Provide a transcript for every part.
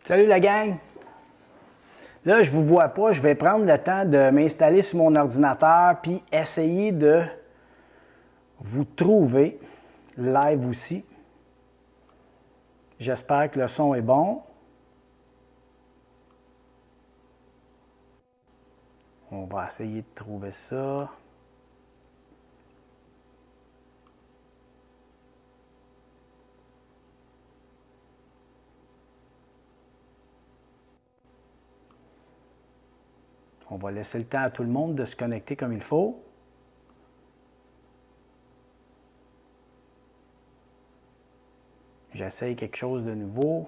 Salut la gang! Là, je ne vous vois pas, je vais prendre le temps de m'installer sur mon ordinateur puis essayer de vous trouver live aussi. J'espère que le son est bon. On va essayer de trouver ça. On va laisser le temps à tout le monde de se connecter comme il faut. J'essaye quelque chose de nouveau.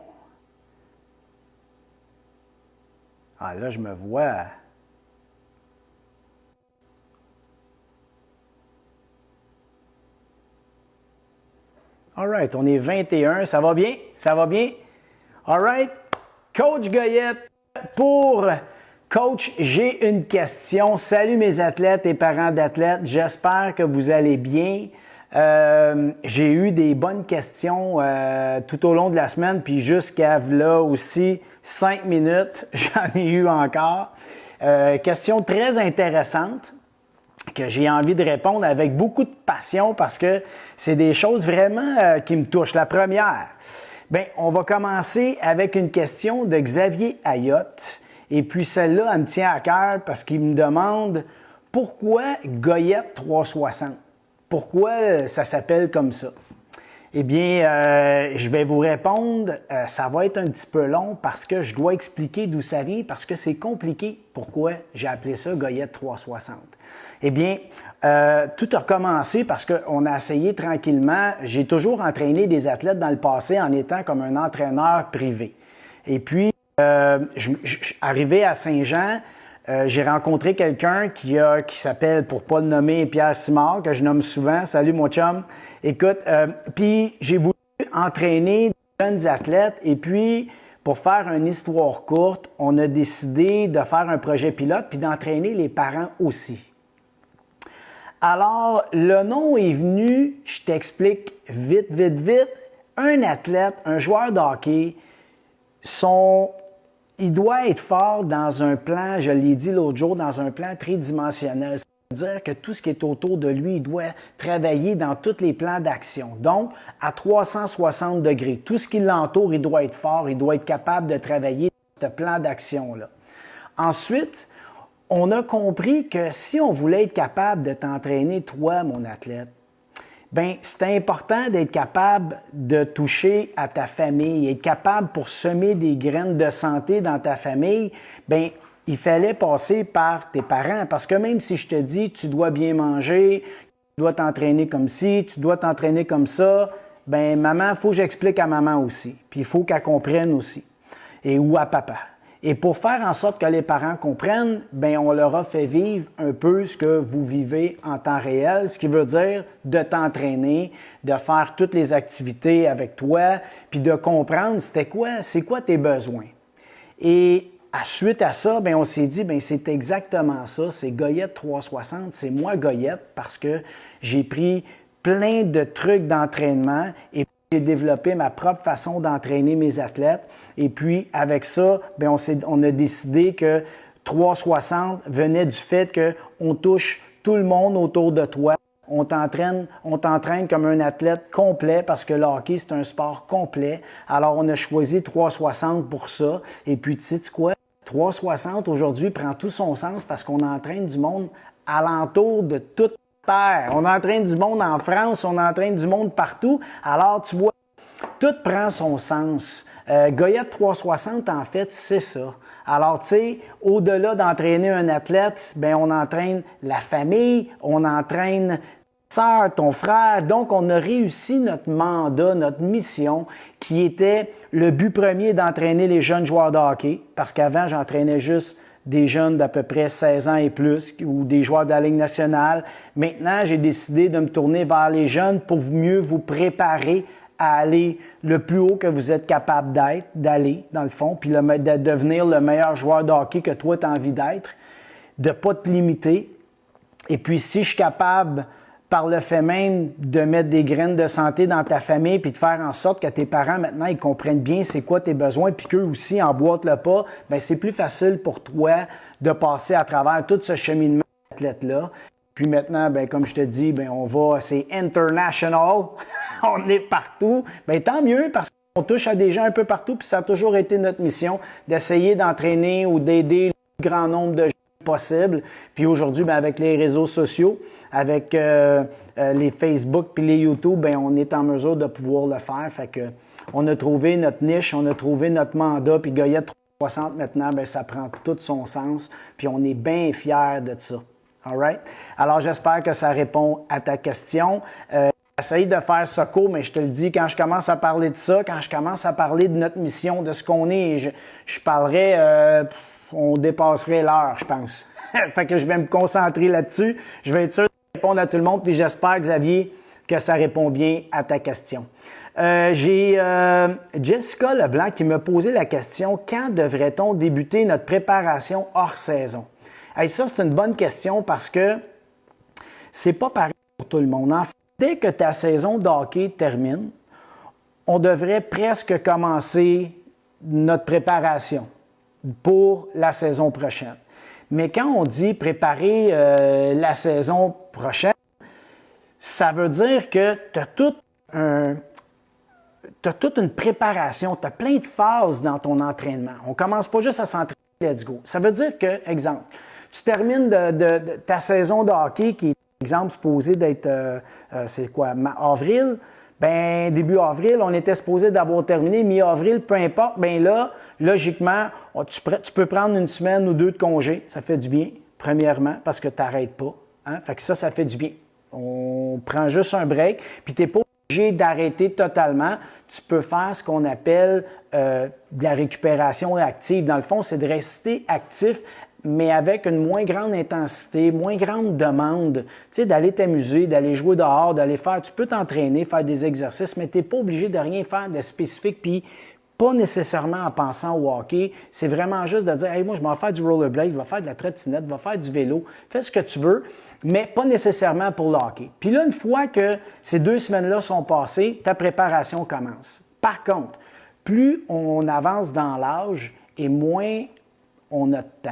Ah là, je me vois. All right, on est 21. Ça va bien? Ça va bien? All right. Coach Goyette pour Coach, j'ai une question. Salut mes athlètes et parents d'athlètes. J'espère que vous allez bien. J'ai eu des bonnes questions tout au long de la semaine, puis jusqu'à là aussi 5 minutes, j'en ai eu encore. Question très intéressante que j'ai envie de répondre avec beaucoup de passion parce que c'est des choses vraiment qui me touchent. La première, bien, on va commencer avec une question de Xavier Ayotte. Et puis celle-là, elle me tient à cœur parce qu'il me demande pourquoi Goyette 360? Pourquoi ça s'appelle comme ça? Eh bien, je vais vous répondre, ça va être un petit peu long parce que je dois expliquer d'où ça vient, parce que c'est compliqué pourquoi j'ai appelé ça Goyette 360. Eh bien, tout a commencé parce qu'on a essayé tranquillement. J'ai toujours entraîné des athlètes dans le passé en étant comme un entraîneur privé. Et puis, arrivé à Saint-Jean, j'ai rencontré quelqu'un qui s'appelle, pour ne pas le nommer, Pierre Simard, que je nomme souvent. Salut mon chum. Écoute, puis j'ai voulu entraîner des jeunes athlètes et puis, pour faire une histoire courte, on a décidé de faire un projet pilote puis d'entraîner les parents aussi. Alors, le nom est venu, je t'explique vite. Un athlète, un joueur de hockey, il doit être fort dans un plan, je l'ai dit l'autre jour, dans un plan tridimensionnel. C'est-à-dire que tout ce qui est autour de lui, il doit travailler dans tous les plans d'action. Donc, à 360 degrés. Tout ce qui l'entoure, il doit être fort, il doit être capable de travailler dans ce plan d'action-là. Ensuite, on a compris que si on voulait être capable de t'entraîner, toi, mon athlète, bien, c'est important d'être capable de toucher à ta famille, être capable pour semer des graines de santé dans ta famille, bien, il fallait passer par tes parents. Parce que même si je te dis, tu dois bien manger, tu dois t'entraîner comme ci, tu dois t'entraîner comme ça, bien, maman, il faut que j'explique à maman aussi. Puis il faut qu'elle comprenne aussi. Ou à papa. Et pour faire en sorte que les parents comprennent, bien, on leur a fait vivre un peu ce que vous vivez en temps réel, ce qui veut dire de t'entraîner, de faire toutes les activités avec toi, puis de comprendre c'est quoi tes besoins. Et suite à ça, bien, on s'est dit, bien, c'est exactement ça, c'est Goyette 360, c'est moi Goyette parce que j'ai pris plein de trucs d'entraînement et j'ai développé ma propre façon d'entraîner mes athlètes. Et puis, avec ça, bien, on a décidé que 360 venait du fait qu'on touche tout le monde autour de toi. On t'entraîne comme un athlète complet parce que le hockey, c'est un sport complet. Alors, on a choisi 360 pour ça. Et puis, tu sais quoi? 360 aujourd'hui prend tout son sens parce qu'on entraîne du monde alentour de toute terre. On entraîne du monde en France, on entraîne du monde partout. Alors, tu vois, tout prend son sens. Goyette 360, en fait, c'est ça. Alors, tu sais, au-delà d'entraîner un athlète, bien, on entraîne la famille, on entraîne ta sœur, ton frère. Donc, on a réussi notre mandat, notre mission, qui était le but premier d'entraîner les jeunes joueurs de hockey. Parce qu'avant, j'entraînais juste des jeunes d'à peu près 16 ans et plus ou des joueurs de la Ligue nationale. Maintenant, j'ai décidé de me tourner vers les jeunes pour mieux vous préparer à aller le plus haut que vous êtes capable d'aller, dans le fond, puis de devenir le meilleur joueur de hockey que toi, tu as envie d'être, de ne pas te limiter. Et puis, si je suis capable par le fait même de mettre des graines de santé dans ta famille puis de faire en sorte que tes parents, maintenant, ils comprennent bien c'est quoi tes besoins puis qu'eux aussi emboîtent le pas, bien, c'est plus facile pour toi de passer à travers tout ce cheminement d'athlète-là. Puis maintenant, bien, comme je te dis, bien, c'est international, on est partout. Bien, tant mieux parce qu'on touche à des gens un peu partout puis ça a toujours été notre mission d'essayer d'entraîner ou d'aider le plus grand nombre de gens possible. Puis aujourd'hui, bien, avec les réseaux sociaux, avec les Facebook puis les YouTube, bien, on est en mesure de pouvoir le faire. Fait que on a trouvé notre niche, on a trouvé notre mandat, puis Goyette 360 maintenant, bien, ça prend tout son sens, puis on est bien fiers de ça. All right? Alors, j'espère que ça répond à ta question. Essaye de faire ça court, mais je te le dis, quand je commence à parler de ça, quand je commence à parler de notre mission, de ce qu'on est, je parlerai... on dépasserait l'heure, je pense. Fait que je vais me concentrer là-dessus. Je vais être sûr de répondre à tout le monde, puis j'espère, Xavier, que ça répond bien à ta question. J'ai Jessica Leblanc qui m'a posé la question « Quand devrait-on débuter notre préparation hors saison? » Hey, ça, c'est une bonne question parce que c'est pas pareil pour tout le monde. En fait, dès que ta saison de hockey termine, on devrait presque commencer notre préparation pour la saison prochaine. Mais quand on dit préparer la saison prochaine, ça veut dire que tu as toute une préparation, tu as plein de phases dans ton entraînement. On ne commence pas juste à s'entraîner, let's go. Ça veut dire que, exemple, tu termines de ta saison de hockey qui est, exemple, supposée d'être, avril. Ben début avril, on était supposé d'avoir terminé, mi-avril, peu importe. Ben là, logiquement, tu peux prendre une semaine ou deux de congé. Ça fait du bien, premièrement, parce que tu n'arrêtes pas. Hein? Fait que ça fait du bien. On prend juste un break, puis tu n'es pas obligé d'arrêter totalement. Tu peux faire ce qu'on appelle de la récupération active. Dans le fond, c'est de rester actif, mais avec une moins grande intensité, moins grande demande, tu sais, d'aller t'amuser, d'aller jouer dehors, d'aller faire, tu peux t'entraîner, faire des exercices, mais tu n'es pas obligé de rien faire de spécifique, puis pas nécessairement en pensant au hockey, c'est vraiment juste de dire, hey, moi, je vais faire du rollerblade, je vais faire de la trottinette, je vais faire du vélo, fais ce que tu veux, mais pas nécessairement pour le hockey. Puis là, une fois que ces 2 semaines-là sont passées, ta préparation commence. Par contre, plus on avance dans l'âge et moins on a de temps.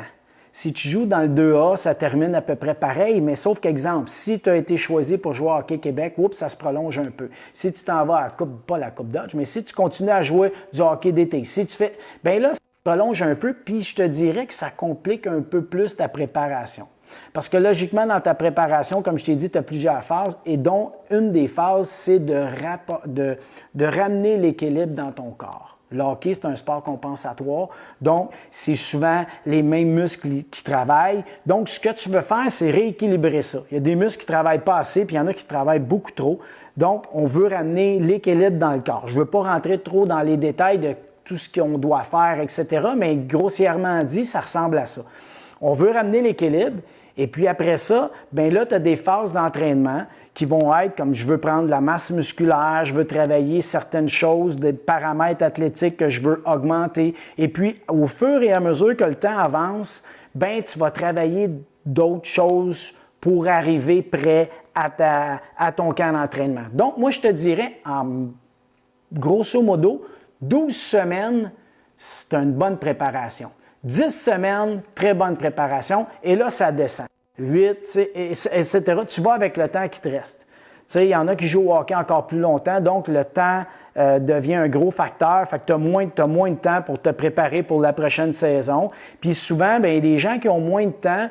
Si tu joues dans le 2A, ça termine à peu près pareil, mais sauf qu'exemple, si tu as été choisi pour jouer à Hockey Québec, oups, ça se prolonge un peu. Si tu t'en vas à la Coupe, pas la Coupe Dodge, mais si tu continues à jouer du hockey d'été, si tu fais, bien là, ça se prolonge un peu, puis je te dirais que ça complique un peu plus ta préparation. Parce que logiquement, dans ta préparation, comme je t'ai dit, tu as plusieurs phases, et dont une des phases, c'est de ramener l'équilibre dans ton corps. Le hockey, c'est un sport compensatoire, donc c'est souvent les mêmes muscles qui travaillent. Donc, ce que tu veux faire, c'est rééquilibrer ça. Il y a des muscles qui ne travaillent pas assez, puis il y en a qui travaillent beaucoup trop. Donc, on veut ramener l'équilibre dans le corps. Je ne veux pas rentrer trop dans les détails de tout ce qu'on doit faire, etc., mais grossièrement dit, ça ressemble à ça. On veut ramener l'équilibre, et puis après ça, bien là, tu as des phases d'entraînement qui vont être comme je veux prendre de la masse musculaire, je veux travailler certaines choses, des paramètres athlétiques que je veux augmenter. Et puis, au fur et à mesure que le temps avance, bien, tu vas travailler d'autres choses pour arriver prêt à ton camp d'entraînement. Donc, moi, je te dirais, en grosso modo, 12 semaines, c'est une bonne préparation. 10 semaines, très bonne préparation, et là, ça descend. 8, etc. Tu vas avec le temps qui te reste. Il y en a qui jouent au hockey encore plus longtemps, donc le temps devient un gros facteur. Fait que tu as moins de temps pour te préparer pour la prochaine saison. Puis souvent, bien, les gens qui ont moins de temps,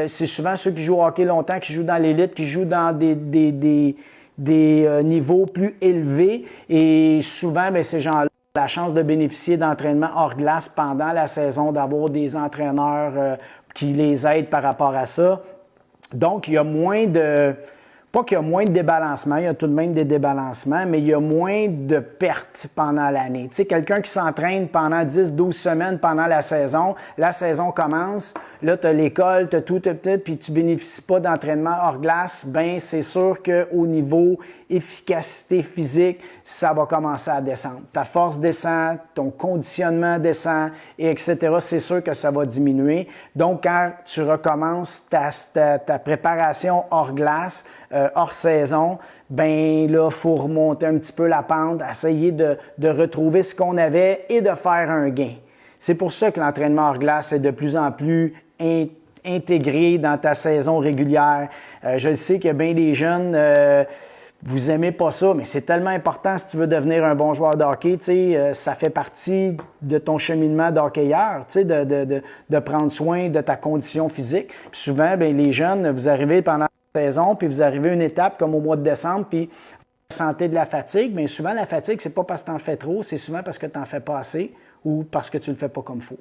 c'est souvent ceux qui jouent au hockey longtemps, qui jouent dans l'élite, qui jouent dans des niveaux plus élevés. Et souvent, bien, ces gens-là ont la chance de bénéficier d'entraînements hors glace pendant la saison, d'avoir des entraîneurs qui les aident par rapport à ça. Donc, il y a moins de Pas qu'il y a moins de débalancement, il y a tout de même des débalancements, mais il y a moins de pertes pendant l'année. Tu sais, quelqu'un qui s'entraîne pendant 10-12 semaines pendant la saison commence, là, tu as l'école, tu as tout, puis tu bénéficies pas d'entraînement hors glace, bien, c'est sûr qu'au niveau efficacité physique, ça va commencer à descendre. Ta force descend, ton conditionnement descend, et etc. C'est sûr que ça va diminuer. Donc, quand tu recommences ta préparation hors glace, hors saison, ben là, il faut remonter un petit peu la pente, essayer de retrouver ce qu'on avait et de faire un gain. C'est pour ça que l'entraînement hors glace est de plus en plus intégré dans ta saison régulière. Je sais qu'il y a bien des jeunes, vous aimez pas ça, mais c'est tellement important si tu veux devenir un bon joueur de hockey. Tu sais, ça fait partie de ton cheminement d'hockeyeur, tu sais, de prendre soin de ta condition physique. Puis souvent, bien, les jeunes, vous arrivez pendant la saison, puis vous arrivez à une étape comme au mois de décembre, puis vous sentez de la fatigue. Mais souvent, la fatigue, c'est pas parce que tu en fais trop, c'est souvent parce que tu n'en fais pas assez ou parce que tu ne le fais pas comme il faut.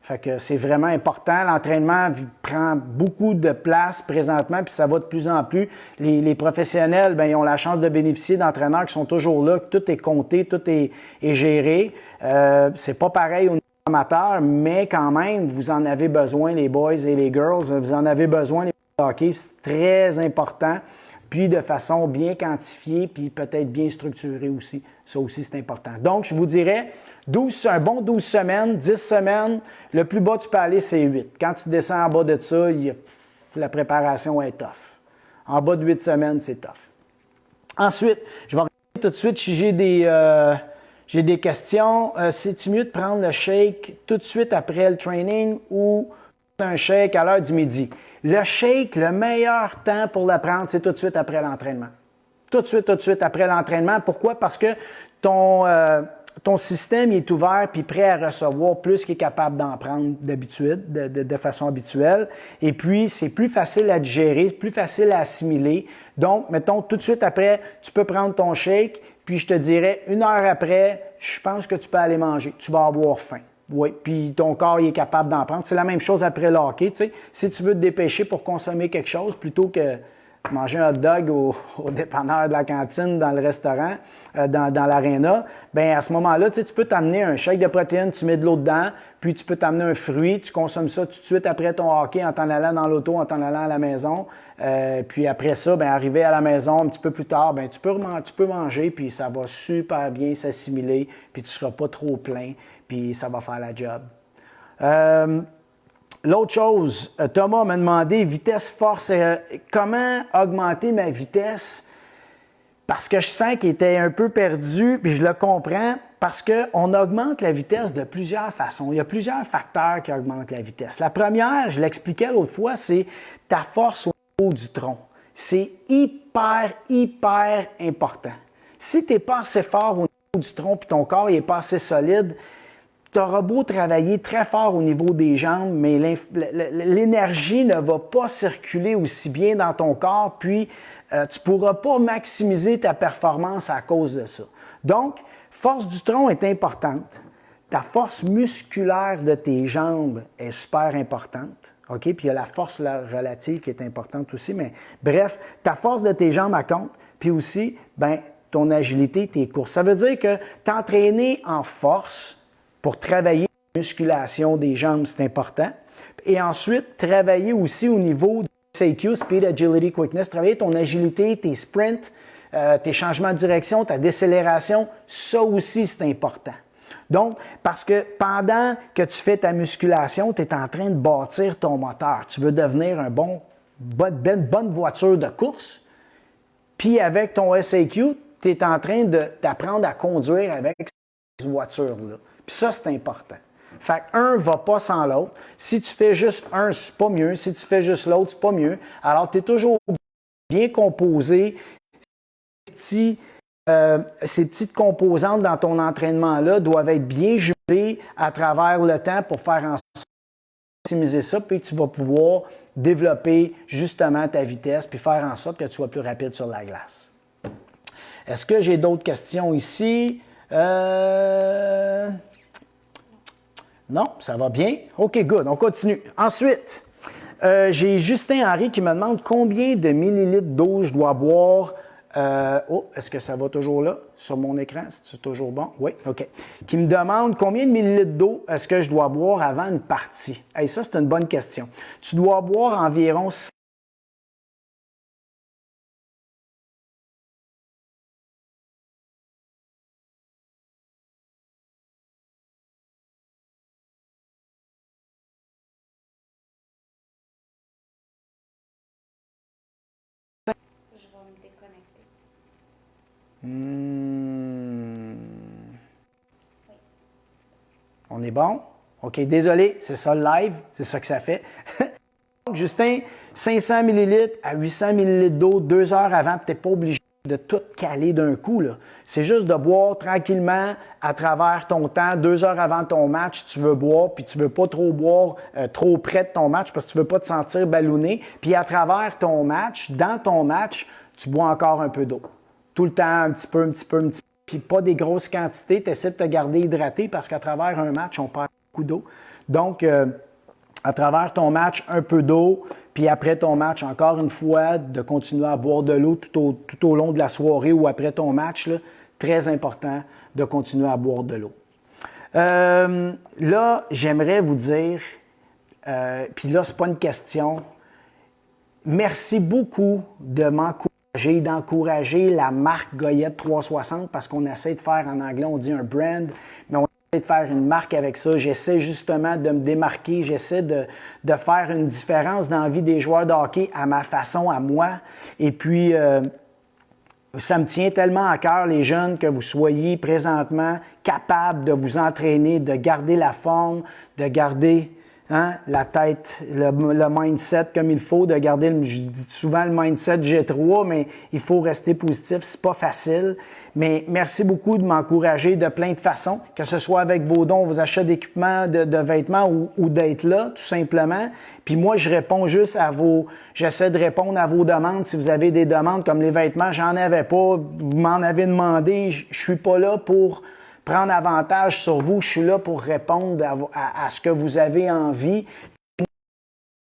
Fait que c'est vraiment important. L'entraînement prend beaucoup de place présentement, puis ça va de plus en plus. Les professionnels, bien, ils ont la chance de bénéficier d'entraîneurs qui sont toujours là, que tout est compté, tout est géré. C'est pas pareil au niveau amateur, mais quand même, vous en avez besoin, les boys et les girls. Vous en avez besoin, les hockey. C'est très important. Puis de façon bien quantifiée, puis peut-être bien structurée aussi. Ça aussi, c'est important. Donc, je vous dirais, un bon 12 semaines, 10 semaines, le plus bas tu peux aller, c'est 8. Quand tu descends en bas de ça, la préparation est tough. En bas de 8 semaines, c'est tough. Ensuite, je vais regarder tout de suite si j'ai des questions. C'est-tu mieux de prendre le shake tout de suite après le training ou un shake à l'heure du midi? Le shake, le meilleur temps pour le prendre, c'est tout de suite après l'entraînement. Tout de suite après l'entraînement. Pourquoi? Parce que ton système est ouvert puis prêt à recevoir plus qu'il est capable d'en prendre d'habitude, de façon habituelle. Et puis, c'est plus facile à digérer, plus facile à assimiler. Donc, mettons, tout de suite après, tu peux prendre ton shake, puis je te dirais, 1 heure après, je pense que tu peux aller manger. Tu vas avoir faim. Oui, puis ton corps il est capable d'en prendre. C'est la même chose après le hockey. Tu sais. Si tu veux te dépêcher pour consommer quelque chose, plutôt que manger un hot dog au dépanneur de la cantine, dans le restaurant, dans l'aréna, bien à ce moment-là, tu sais, tu peux t'amener un shake de protéines, tu mets de l'eau dedans, puis tu peux t'amener un fruit, tu consommes ça tout de suite après ton hockey en t'en allant dans l'auto, en t'en allant à la maison. Puis après ça, bien arrivé à la maison un petit peu plus tard, bien tu peux manger, puis ça va super bien s'assimiler, puis tu ne seras pas trop plein, puis ça va faire la job. L'autre chose, Thomas m'a demandé vitesse, force, comment augmenter ma vitesse? Parce que je sens qu'il était un peu perdu, puis je le comprends, parce qu'on augmente la vitesse de plusieurs façons. Il y a plusieurs facteurs qui augmentent la vitesse. La première, je l'expliquais l'autre fois, c'est ta force au niveau du tronc. C'est hyper important. Si tu n'es pas assez fort au niveau du tronc, puis ton corps n'est pas assez solide, tu auras beau travailler très fort au niveau des jambes, mais l'énergie ne va pas circuler aussi bien dans ton corps, puis tu ne pourras pas maximiser ta performance à cause de ça. Donc, force du tronc est importante. Ta force musculaire de tes jambes est super importante. OK? Puis il y a la force relative qui est importante aussi, mais bref, ta force de tes jambes, elle compte. Puis aussi, ben, ton agilité, tes courses. Ça veut dire que t'entraîner en force, pour travailler la musculation des jambes, c'est important. Et ensuite, travailler aussi au niveau de SAQ, Speed, Agility, Quickness, travailler ton agilité, tes sprints, tes changements de direction, ta décélération, ça aussi, c'est important. Donc, parce que pendant que tu fais ta musculation, tu es en train de bâtir ton moteur. Tu veux devenir une bonne voiture de course, puis avec ton SAQ, tu es en train d'apprendre à conduire avec cette voiture-là. Puis ça, c'est important. Fait qu'un ne va pas sans l'autre. Si tu fais juste un, c'est pas mieux. Si tu fais juste l'autre, c'est pas mieux. Alors, tu es toujours bien composé. Ces petites composantes dans ton entraînement-là doivent être bien jumelées à travers le temps pour faire en sorte de maximiser ça, puis tu vas pouvoir développer justement ta vitesse, puis faire en sorte que tu sois plus rapide sur la glace. Est-ce que j'ai d'autres questions ici? Non, ça va bien. OK, good. On continue. Ensuite, J'ai Justin Henry qui me demande combien de millilitres d'eau je dois boire. Est-ce que ça va toujours là sur mon écran? C'est toujours bon? Oui, OK. Qui me demande combien de millilitres d'eau est-ce que je dois boire avant une partie? Hey, ça, c'est une bonne question. Tu dois boire environ 6. Je vais me déconnecter. On est bon? OK, désolé, c'est ça le live, c'est ça que ça fait. Donc, Justin, 500 ml à 800 ml d'eau 2 heures avant, tu n'es pas obligé de tout caler d'un coup. C'est juste de boire tranquillement à travers ton temps. 2 heures avant ton match, tu veux boire, puis tu ne veux pas trop boire trop près de ton match parce que tu ne veux pas te sentir ballonné. Puis à travers ton match, dans ton match, tu bois encore un peu d'eau. Tout le temps, un petit peu. Puis pas des grosses quantités. Tu essaies de te garder hydraté parce qu'à travers un match, on perd beaucoup d'eau. Donc, à travers ton match, un peu d'eau, puis après ton match, encore une fois, de continuer à boire de l'eau tout au long de la soirée ou après ton match. Là, très important de continuer à boire de l'eau. Là, j'aimerais vous dire, puis là, ce n'est pas une question, merci beaucoup de m'encourager, d'encourager la marque Goyette 360 parce qu'on essaie de faire, en anglais, on dit un brand, mais on de faire une marque avec ça. J'essaie justement de me démarquer. J'essaie de faire une différence dans la vie des joueurs de hockey à ma façon, à moi. Et puis, ça me tient tellement à cœur, les jeunes, que vous soyez présentement capables de vous entraîner, de garder la forme, de garder la tête, le mindset comme il faut, de garder, je dis souvent le mindset G3, mais il faut rester positif. C'est pas facile. Mais merci beaucoup de m'encourager de plein de façons, que ce soit avec vos dons, vos achats d'équipements, de vêtements ou d'être là, tout simplement. Puis moi, je réponds juste j'essaie de répondre à vos demandes. Si vous avez des demandes comme les vêtements, j'en avais pas, vous m'en avez demandé, je suis pas là pour prendre avantage sur vous, je suis là pour répondre à ce que vous avez envie.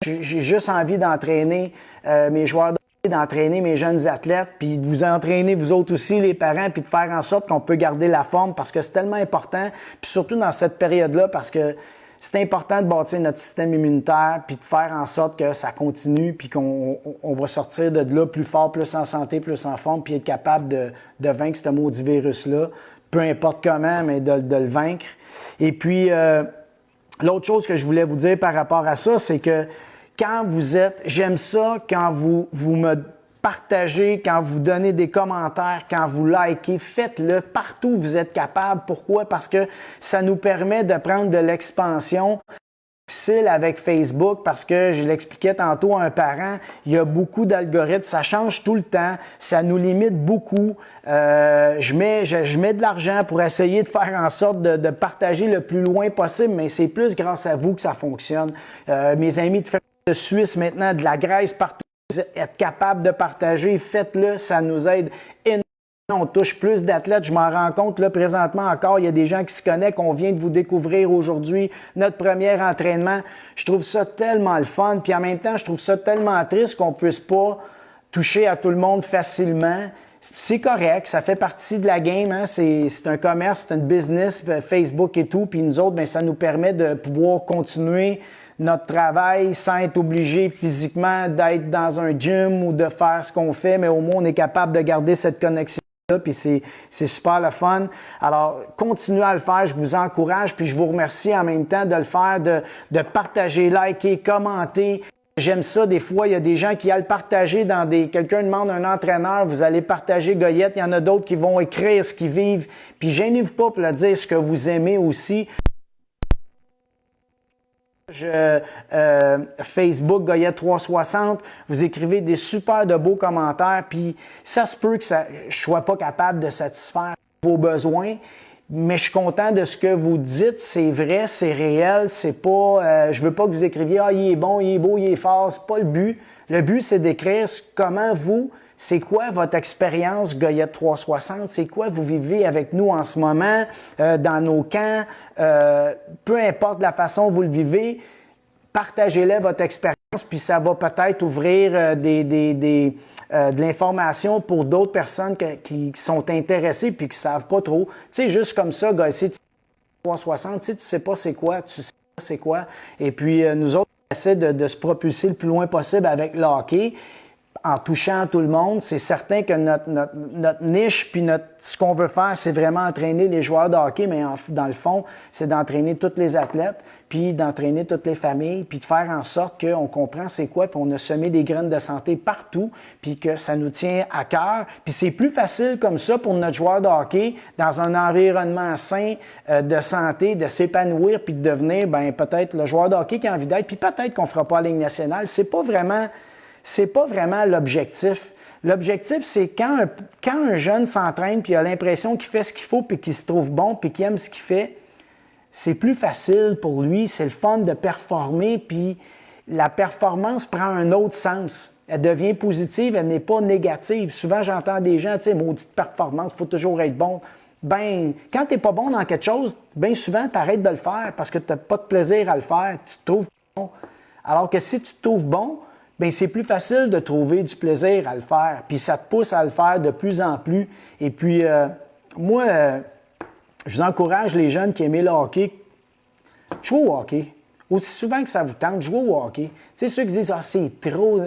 J'ai juste envie d'entraîner mes joueurs d'entraîner mes jeunes athlètes, puis de vous entraîner vous autres aussi, les parents, puis de faire en sorte qu'on peut garder la forme parce que c'est tellement important, puis surtout dans cette période-là, parce que c'est important de bâtir notre système immunitaire, puis de faire en sorte que ça continue, puis qu'on va sortir de là plus fort, plus en santé, plus en forme, puis être capable de vaincre ce maudit virus-là, peu importe comment, mais de le vaincre. Et puis, l'autre chose que je voulais vous dire par rapport à ça, c'est que quand vous êtes, j'aime ça quand vous me partagez, quand vous donnez des commentaires, quand vous likez, faites-le partout où vous êtes capable. Pourquoi? Parce que ça nous permet de prendre de l'expansion. Difficile avec Facebook parce que je l'expliquais tantôt à un parent, il y a beaucoup d'algorithmes, ça change tout le temps, ça nous limite beaucoup. Je mets de l'argent pour essayer de faire en sorte de partager le plus loin possible, mais c'est plus grâce à vous que ça fonctionne. Mes amis de Suisse maintenant, de la Grèce, partout, être capable de partager, faites-le, ça nous aide énormément. On touche plus d'athlètes. Je m'en rends compte là présentement encore. Il y a des gens qui se connectent. On vient de vous découvrir aujourd'hui notre premier entraînement. Je trouve ça tellement le fun. Puis en même temps, je trouve ça tellement triste qu'on ne puisse pas toucher à tout le monde facilement. C'est correct, ça fait partie de la game. Hein? C'est un commerce, c'est un business, Facebook et tout. Puis nous autres, bien, ça nous permet de pouvoir continuer notre travail sans être obligé physiquement d'être dans un gym ou de faire ce qu'on fait. Mais au moins, on est capable de garder cette connexion. Puis c'est super le fun. Alors, continuez à le faire, je vous encourage, puis je vous remercie en même temps de le faire, de partager, liker, commenter. J'aime ça, des fois, il y a des gens qui aillent le partager quelqu'un demande un entraîneur, vous allez partager Goyette, il y en a d'autres qui vont écrire ce qu'ils vivent, puis gênez-vous pas pour le dire ce que vous aimez aussi. Facebook Goyette 360, vous écrivez des super de beaux commentaires, puis ça se peut que je ne sois pas capable de satisfaire vos besoins, mais je suis content de ce que vous dites, c'est vrai, c'est réel, c'est pas, je veux pas que vous écriviez « Ah, il est bon, il est beau, il est fort », c'est pas le but. Le but, c'est d'écrire comment vous, c'est quoi votre expérience Goyette 360, c'est quoi vous vivez avec nous en ce moment, dans nos camps, peu importe la façon dont vous le vivez, partagez-le votre expérience. puis ça va peut-être ouvrir de l'information pour d'autres personnes qui sont intéressées puis qui ne savent pas trop. Tu sais, juste comme ça, gars, si tu 360, tu sais pas c'est quoi, tu sais pas c'est quoi. Et puis, nous autres, on essaie de se propulser le plus loin possible avec le hockey, en touchant tout le monde. C'est certain que notre niche, puis ce qu'on veut faire, c'est vraiment entraîner les joueurs de hockey, mais dans le fond, c'est d'entraîner tous les athlètes, puis d'entraîner toutes les familles, puis de faire en sorte qu'on comprend c'est quoi, puis on a semé des graines de santé partout, puis que ça nous tient à cœur. Puis c'est plus facile comme ça pour notre joueur de hockey, dans un environnement sain de santé, de s'épanouir, puis de devenir peut-être le joueur de hockey qui a envie d'être, puis peut-être qu'on ne fera pas la Ligue nationale. C'est pas vraiment l'objectif. L'objectif, c'est quand un jeune s'entraîne puis il a l'impression qu'il fait ce qu'il faut puis qu'il se trouve bon puis qu'il aime ce qu'il fait, c'est plus facile pour lui, c'est le fun de performer puis la performance prend un autre sens. Elle devient positive, elle n'est pas négative. Souvent, j'entends des gens, tu sais, maudite performance, il faut toujours être bon. Quand tu n'es pas bon dans quelque chose, bien souvent, tu arrêtes de le faire parce que tu n'as pas de plaisir à le faire, tu te trouves bon. Alors que si tu te trouves bon, bien, c'est plus facile de trouver du plaisir à le faire, puis ça te pousse à le faire de plus en plus. Et puis, moi, je vous encourage les jeunes qui aiment le hockey, jouez au hockey. Aussi souvent que ça vous tente, jouez au hockey. Tu sais, ceux qui disent « Ah, c'est trop... »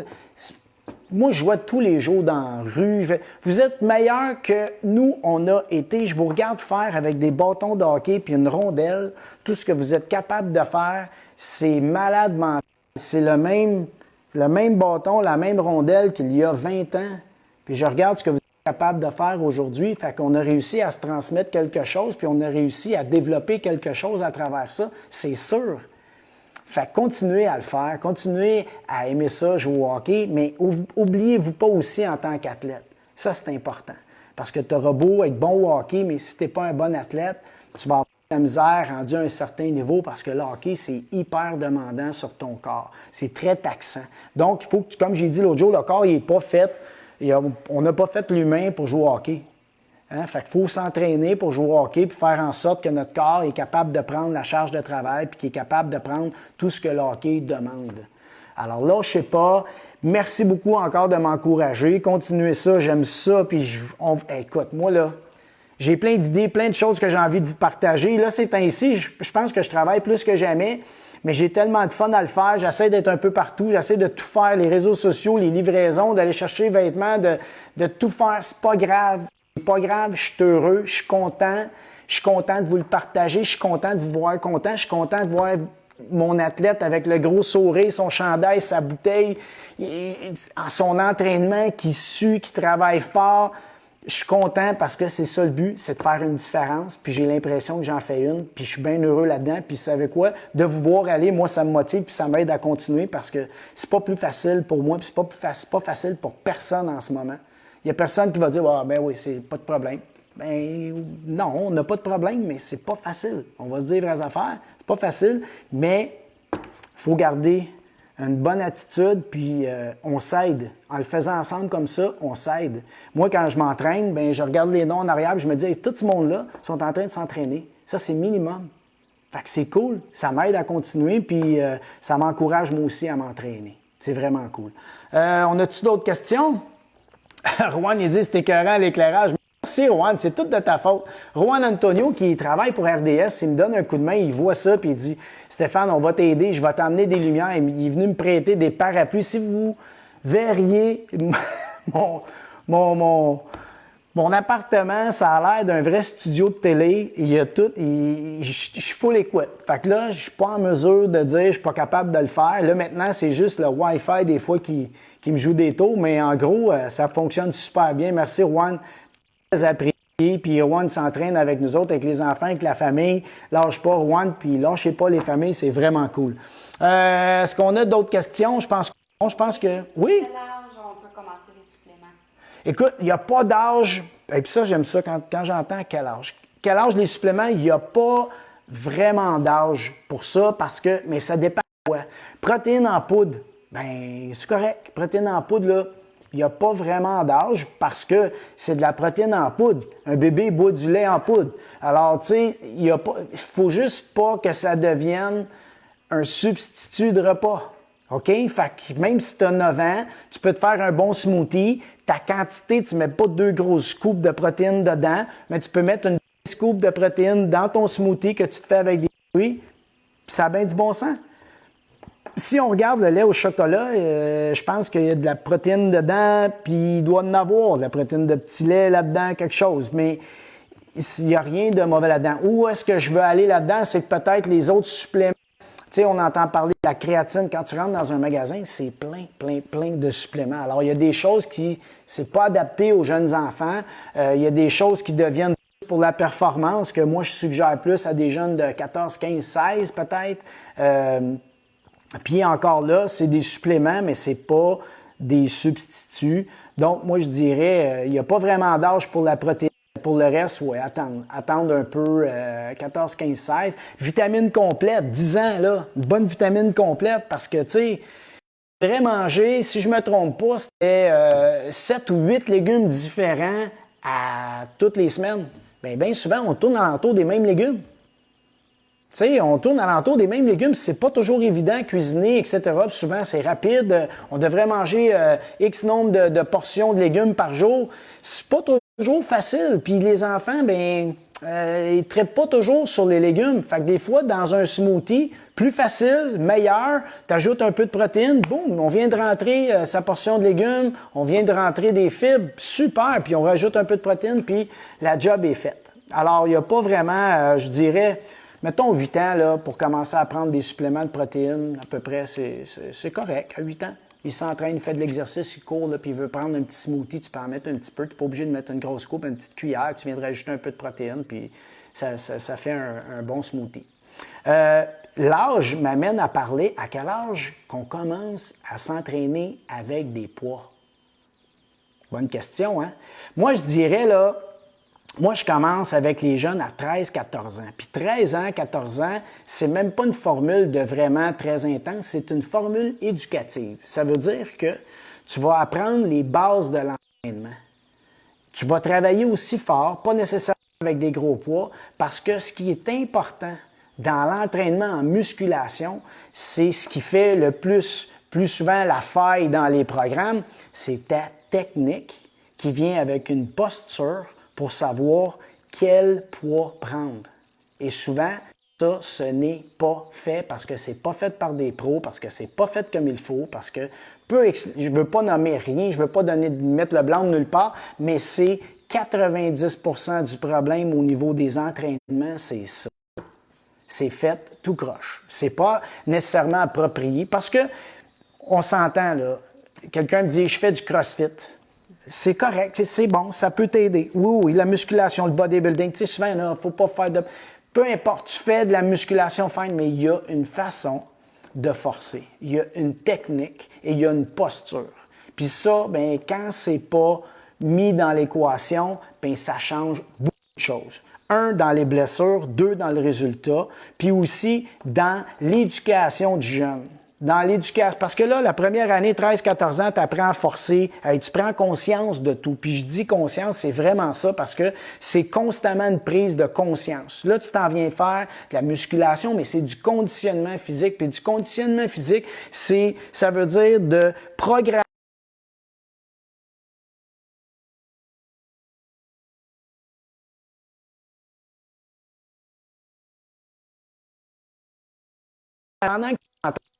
Moi, je vois tous les jours dans la rue. Vous êtes meilleurs que nous, on a été. Je vous regarde faire avec des bâtons de hockey puis une rondelle. Tout ce que vous êtes capable de faire, c'est malade mental. C'est le même bâton, la même rondelle qu'il y a 20 ans. Puis je regarde ce que vous êtes capable de faire aujourd'hui. Fait qu'on a réussi à se transmettre quelque chose, puis on a réussi à développer quelque chose à travers ça. C'est sûr. Fait continuez à le faire, continuez à aimer ça, jouer au hockey, mais oubliez-vous pas aussi en tant qu'athlète. Ça, c'est important. Parce que tu auras beau être bon au hockey, mais si tu n'es pas un bon athlète, tu vas avoir de la misère rendu à un certain niveau parce que le hockey, c'est hyper demandant sur ton corps. C'est très taxant. Donc, il faut que, comme j'ai dit l'autre jour, le corps, il n'est pas fait, on n'a pas fait l'humain pour jouer au hockey. Hein? Fait qu'il faut s'entraîner pour jouer au hockey puis faire en sorte que notre corps est capable de prendre la charge de travail puis qu'il est capable de prendre tout ce que le hockey demande. Alors là, je sais pas. Merci beaucoup encore de m'encourager. Continuez ça, j'aime ça. Puis écoute, moi là, j'ai plein d'idées, plein de choses que j'ai envie de vous partager. Là, c'est ainsi, je pense que je travaille plus que jamais, mais j'ai tellement de fun à le faire. J'essaie d'être un peu partout, j'essaie de tout faire, les réseaux sociaux, les livraisons, d'aller chercher les vêtements, de tout faire. C'est pas grave. C'est pas grave, je suis heureux, je suis content de vous le partager, je suis content de vous voir content, je suis content de voir mon athlète avec le gros sourire, son chandail, sa bouteille, son entraînement, qui sue, qui travaille fort. Je suis content parce que c'est ça le but, c'est de faire une différence, puis j'ai l'impression que j'en fais une, puis je suis bien heureux là-dedans, puis vous savez quoi? De vous voir aller, moi, ça me motive, puis ça m'aide à continuer parce que c'est pas plus facile pour moi, puis c'est pas facile pour personne en ce moment. Il n'y a personne qui va dire « Ah, ben oui, c'est pas de problème. » Ben non, on n'a pas de problème, mais c'est pas facile. On va se dire vraies affaires, c'est pas facile, mais il faut garder une bonne attitude, puis on s'aide. En le faisant ensemble comme ça, on s'aide. Moi, quand je m'entraîne, ben je regarde les noms en arrière, puis je me dis hey, « Tout ce monde-là sont en train de s'entraîner. » Ça, c'est minimum. Fait que c'est cool. Ça m'aide à continuer, puis ça m'encourage moi aussi à m'entraîner. C'est vraiment cool. On a-tu d'autres questions? Juan, il dit, c'est écœurant l'éclairage. Merci, Juan, c'est tout de ta faute. Juan Antonio, qui travaille pour RDS, il me donne un coup de main, il voit ça, puis il dit, Stéphane, on va t'aider, je vais t'emmener des lumières. Il est venu me prêter des parapluies. Si vous verriez mon appartement, ça a l'air d'un vrai studio de télé. Il y a tout. Je suis full équipe. Fait que là, je suis pas en mesure de dire, je suis pas capable de le faire. Là, maintenant, c'est juste le Wi-Fi des fois qui me joue des tours. Mais en gros, ça fonctionne super bien. Merci, Juan. Très apprécié. Puis Juan s'entraîne avec nous autres, avec les enfants, avec la famille. Lâche pas, Juan. Puis lâchez pas les familles. C'est vraiment cool. Est-ce qu'on a d'autres questions? Je pense que oui. Quel âge on peut commencer les suppléments? Écoute, il n'y a pas d'âge. Et puis ça, j'aime ça quand j'entends quel âge. Quel âge les suppléments, il n'y a pas vraiment d'âge pour ça, mais ça dépend de quoi. Protéines en poudre, bien, c'est correct. Protéines en poudre, là, il n'y a pas vraiment d'âge parce que c'est de la protéine en poudre. Un bébé boit du lait en poudre. Alors, tu sais, il faut juste pas que ça devienne un substitut de repas. OK? Fait que même si tu as 9 ans, tu peux te faire un bon smoothie. Ta quantité, tu ne mets pas 2 grosses scoops de protéines dedans, mais tu peux mettre une scoop de protéines dans ton smoothie que tu te fais avec des fruits, puis ça a bien du bon sens. Si on regarde le lait au chocolat, je pense qu'il y a de la protéine dedans, puis il doit en avoir de la protéine de petit lait là-dedans, quelque chose, mais il n'y a rien de mauvais là-dedans. Où est-ce que je veux aller là-dedans? C'est que peut-être les autres suppléments. Tu sais, on entend parler de la créatine. Quand tu rentres dans un magasin, c'est plein de suppléments. Alors, il y a des choses qui, c'est pas adapté aux jeunes enfants. Il y a des choses qui deviennent pour la performance, que moi, je suggère plus à des jeunes de 14, 15, 16 peut-être. Puis encore là, c'est des suppléments, mais c'est pas des substituts. Donc, moi, je dirais, il n'y a pas vraiment d'âge pour la protéine. Pour le reste, oui, attendre un peu, 14, 15, 16. Vitamine complète, 10 ans, là, une bonne vitamine complète, parce que, tu sais, je voudrais manger, si je ne me trompe pas, c'était 7 ou 8 légumes différents à toutes les semaines. Bien souvent, on tourne alentour des mêmes légumes. Tu sais, on tourne alentour des mêmes légumes, c'est pas toujours évident à cuisiner, etc. Puis souvent, c'est rapide. On devrait manger X nombre de portions de légumes par jour. C'est pas toujours facile. Puis les enfants, ils ne traitent pas toujours sur les légumes. Fait que des fois, dans un smoothie, plus facile, meilleur, tu ajoutes un peu de protéines, boum, on vient de rentrer sa portion de légumes, on vient de rentrer des fibres, super, puis on rajoute un peu de protéines, puis la job est faite. Alors, il n'y a pas vraiment, je dirais, mettons 8 ans, là, pour commencer à prendre des suppléments de protéines, à peu près, c'est correct, à 8 ans. Il s'entraîne, il fait de l'exercice, il court, là, puis il veut prendre un petit smoothie, tu peux en mettre un petit peu. Tu n'es pas obligé de mettre une grosse coupe, une petite cuillère, tu viens de rajouter un peu de protéines, puis ça fait un bon smoothie. L'âge m'amène à parler à quel âge qu'on commence à s'entraîner avec des poids. Bonne question, hein? Moi, je dirais, là, moi, je commence avec les jeunes à 13-14 ans. Puis 13 ans, 14 ans, c'est même pas une formule de vraiment très intense, c'est une formule éducative. Ça veut dire que tu vas apprendre les bases de l'entraînement. Tu vas travailler aussi fort, pas nécessairement avec des gros poids, parce que ce qui est important dans l'entraînement en musculation, c'est ce qui fait le plus souvent la faille dans les programmes, c'est ta technique qui vient avec une posture pour savoir quel poids prendre. Et souvent, ça, ce n'est pas fait parce que c'est pas fait par des pros, parce que c'est pas fait comme il faut, parce que je ne veux pas nommer rien, je ne veux pas mettre le blanc de nulle part, mais c'est 90% du problème au niveau des entraînements, c'est ça. C'est fait tout croche. C'est pas nécessairement approprié parce que on s'entend là. Quelqu'un me dit je fais du CrossFit. C'est correct, c'est bon, ça peut t'aider. Oui, la musculation, le bodybuilding, tu sais, souvent, il ne faut pas faire de... Peu importe, tu fais de la musculation fine, mais il y a une façon de forcer. Il y a une technique et il y a une posture. Puis ça, quand c'est pas mis dans l'équation, ça change beaucoup de choses. 1, dans les blessures, 2, dans le résultat, puis aussi dans l'éducation du jeune. Dans l'éducation, parce que là, la première année, 13-14 ans, tu apprends à forcer, tu prends conscience de tout. Puis je dis conscience, c'est vraiment ça, parce que c'est constamment une prise de conscience. Là, tu t'en viens faire de la musculation, mais c'est du conditionnement physique. Puis du conditionnement physique, ça veut dire de programmer pendant que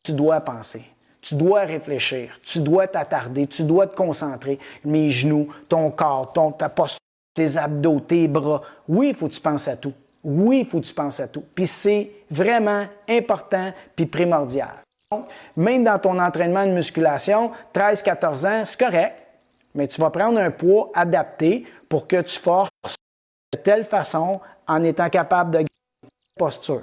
tu dois penser, tu dois réfléchir, tu dois t'attarder, tu dois te concentrer. Mes genoux, ton corps, ta posture, tes abdos, tes bras. Oui, il faut que tu penses à tout. Oui, il faut que tu penses à tout. Puis c'est vraiment important puis primordial. Donc, même dans ton entraînement de musculation, 13-14 ans, c'est correct, mais tu vas prendre un poids adapté pour que tu forces de telle façon en étant capable de garder ta posture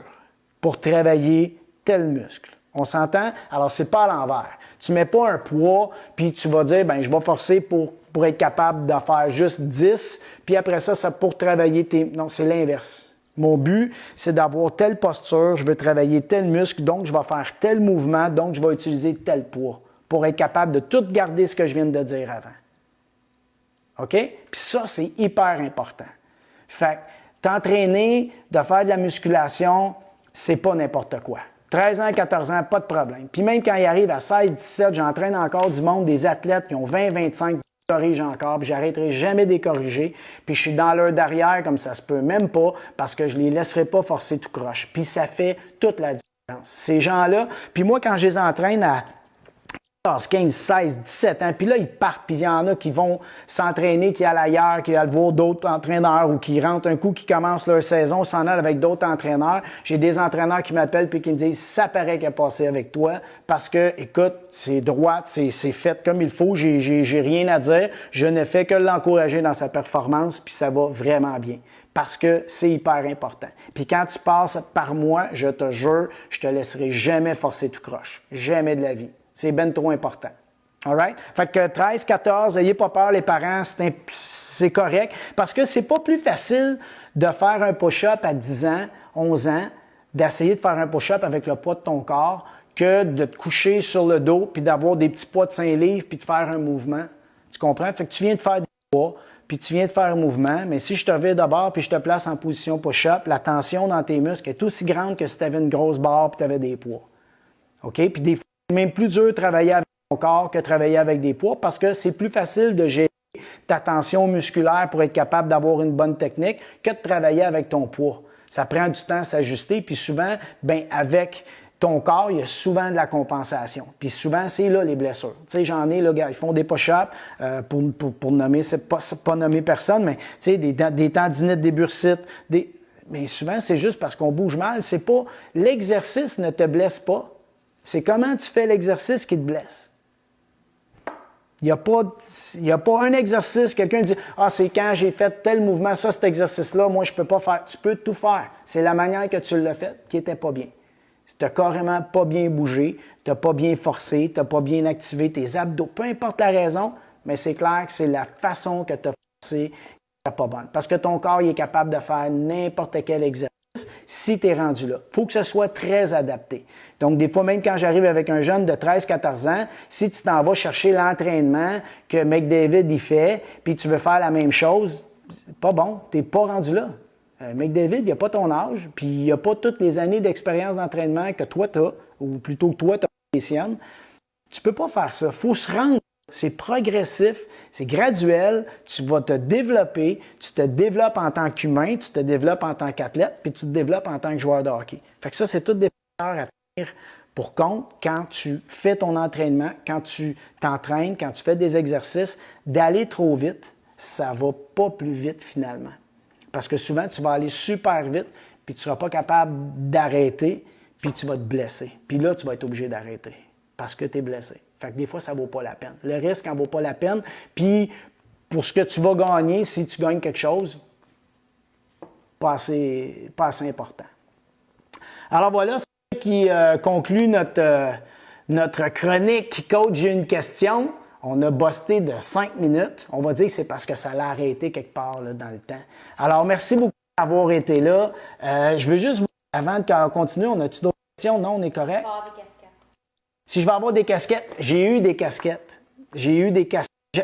pour travailler tel muscle. On s'entend? Alors, c'est pas à l'envers. Tu mets pas un poids, puis tu vas dire, je vais forcer pour être capable de faire juste 10, puis après ça, pour travailler tes... Non, c'est l'inverse. Mon but, c'est d'avoir telle posture, je veux travailler tel muscle, donc je vais faire tel mouvement, donc je vais utiliser tel poids pour être capable de tout garder ce que je viens de dire avant. OK? Puis ça, c'est hyper important. Fait que t'entraîner, de faire de la musculation, c'est pas n'importe quoi. 13 ans, 14 ans, pas de problème. Puis même quand il arrive à 16, 17, j'entraîne encore du monde, des athlètes qui ont 20, 25, je corrige encore, puis j'arrêterai jamais de les corriger. Puis je suis dans leur derrière comme ça se peut même pas, parce que je les laisserai pas forcer tout croche. Puis ça fait toute la différence. Ces gens-là, puis moi quand je les entraîne à 15, 16, 17 ans, puis là, ils partent, puis il y en a qui vont s'entraîner, qui allent ailleurs, qui allent voir d'autres entraîneurs ou qui rentrent un coup, qui commencent leur saison, s'en allent avec d'autres entraîneurs. J'ai des entraîneurs qui m'appellent puis qui me disent « ça paraît qu'elle a passé avec toi parce que, écoute, c'est droite, c'est fait comme il faut, j'ai rien à dire, je ne fais que l'encourager dans sa performance, puis ça va vraiment bien. » Parce que c'est hyper important. Puis quand tu passes par moi, je te jure, je te laisserai jamais forcer tout croche. Jamais de la vie. C'est ben trop important. All right? Fait que 13, 14, n'ayez pas peur les parents, c'est correct. Parce que c'est pas plus facile de faire un push-up à 10 ans, 11 ans, d'essayer de faire un push-up avec le poids de ton corps que de te coucher sur le dos puis d'avoir des petits poids de 5 livres puis de faire un mouvement. Tu comprends? Fait que tu viens de faire des poids puis tu viens de faire un mouvement, mais si je te vire de bord puis je te place en position push-up, la tension dans tes muscles est aussi grande que si tu avais une grosse barre puis tu avais des poids. OK? Puis des fois, c'est même plus dur de travailler avec ton corps que de travailler avec des poids parce que c'est plus facile de gérer ta tension musculaire pour être capable d'avoir une bonne technique que de travailler avec ton poids. Ça prend du temps à s'ajuster, puis souvent, ben avec ton corps, il y a souvent de la compensation. Puis souvent, c'est là les blessures. Tu sais, j'en ai, là, gars, ils font des push-ups pour nommer, c'est pas nommer personne, mais tu sais, des tendinites, des bursites, mais souvent, c'est juste parce qu'on bouge mal. C'est pas, l'exercice ne te blesse pas. C'est comment tu fais l'exercice qui te blesse. Il n'y a pas un exercice, quelqu'un dit « Ah, c'est quand j'ai fait tel mouvement, ça, cet exercice-là, moi, je ne peux pas faire. » Tu peux tout faire. C'est la manière que tu l'as fait qui n'était pas bien. Si tu n'as carrément pas bien bougé, tu n'as pas bien forcé, tu n'as pas bien activé tes abdos, peu importe la raison, mais c'est clair que c'est la façon que tu as forcé qui n'est pas bonne. Parce que ton corps il est capable de faire n'importe quel exercice si tu es rendu là. Il faut que ce soit très adapté. Donc, des fois, même quand j'arrive avec un jeune de 13-14 ans, si tu t'en vas chercher l'entraînement que McDavid y fait, puis tu veux faire la même chose, c'est pas bon, tu n'es pas rendu là. McDavid, il n'a pas ton âge, puis il n'a pas toutes les années d'expérience d'entraînement que toi, tu as, ou plutôt que toi, tu as les siennes. Tu ne peux pas faire ça. Il faut se rendre. C'est progressif, c'est graduel, tu vas te développer, tu te développes en tant qu'humain, tu te développes en tant qu'athlète, puis tu te développes en tant que joueur de hockey. Fait que ça, c'est tous des facteurs à tenir pour compte quand tu fais ton entraînement, quand tu t'entraînes, quand tu fais des exercices, d'aller trop vite, ça ne va pas plus vite finalement. Parce que souvent, tu vas aller super vite, puis tu ne seras pas capable d'arrêter, puis tu vas te blesser. Puis là, tu vas être obligé d'arrêter parce que tu es blessé. Fait que des fois, ça ne vaut pas la peine. Le risque n'en vaut pas la peine. Puis, pour ce que tu vas gagner, si tu gagnes quelque chose, pas assez important. Alors voilà, c'est ce qui conclut notre chronique. Coach, j'ai une question. On a busté de 5 minutes. On va dire que c'est parce que ça l'a arrêté quelque part là, dans le temps. Alors, merci beaucoup d'avoir été là. Je veux juste, avant de continuer, on a-tu d'autres questions? Non, on est correct? Si je vais avoir des casquettes, j'ai eu des casquettes.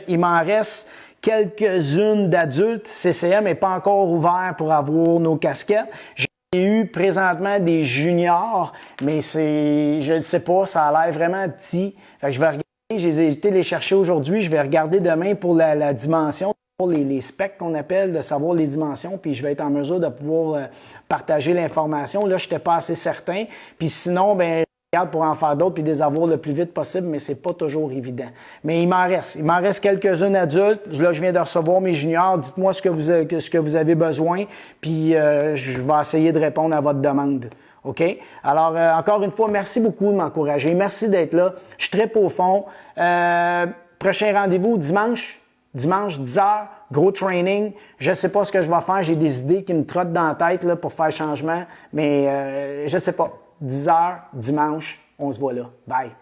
Il m'en reste quelques-unes d'adultes. CCM n'est pas encore ouvert pour avoir nos casquettes. J'ai eu présentement des juniors, mais je ne sais pas, ça a l'air vraiment petit. Fait que je vais regarder, j'ai été les chercher aujourd'hui. Je vais regarder demain pour la dimension, pour les specs qu'on appelle, de savoir les dimensions, puis je vais être en mesure de pouvoir partager l'information. Là, je n'étais pas assez certain. Puis sinon, ben regarde pour en faire d'autres puis les avoir le plus vite possible, mais c'est pas toujours évident. Mais il m'en reste quelques-unes adultes. Là, je viens de recevoir mes juniors. Dites-moi ce que vous avez besoin, puis je vais essayer de répondre à votre demande. OK? Alors, encore une fois, merci beaucoup de m'encourager. Merci d'être là. Je tripe au fond. Prochain rendez-vous, dimanche, 10h, gros training. Je ne sais pas ce que je vais faire. J'ai des idées qui me trottent dans la tête là, pour faire changement, mais je ne sais pas. 10h, dimanche, on se voit là. Bye!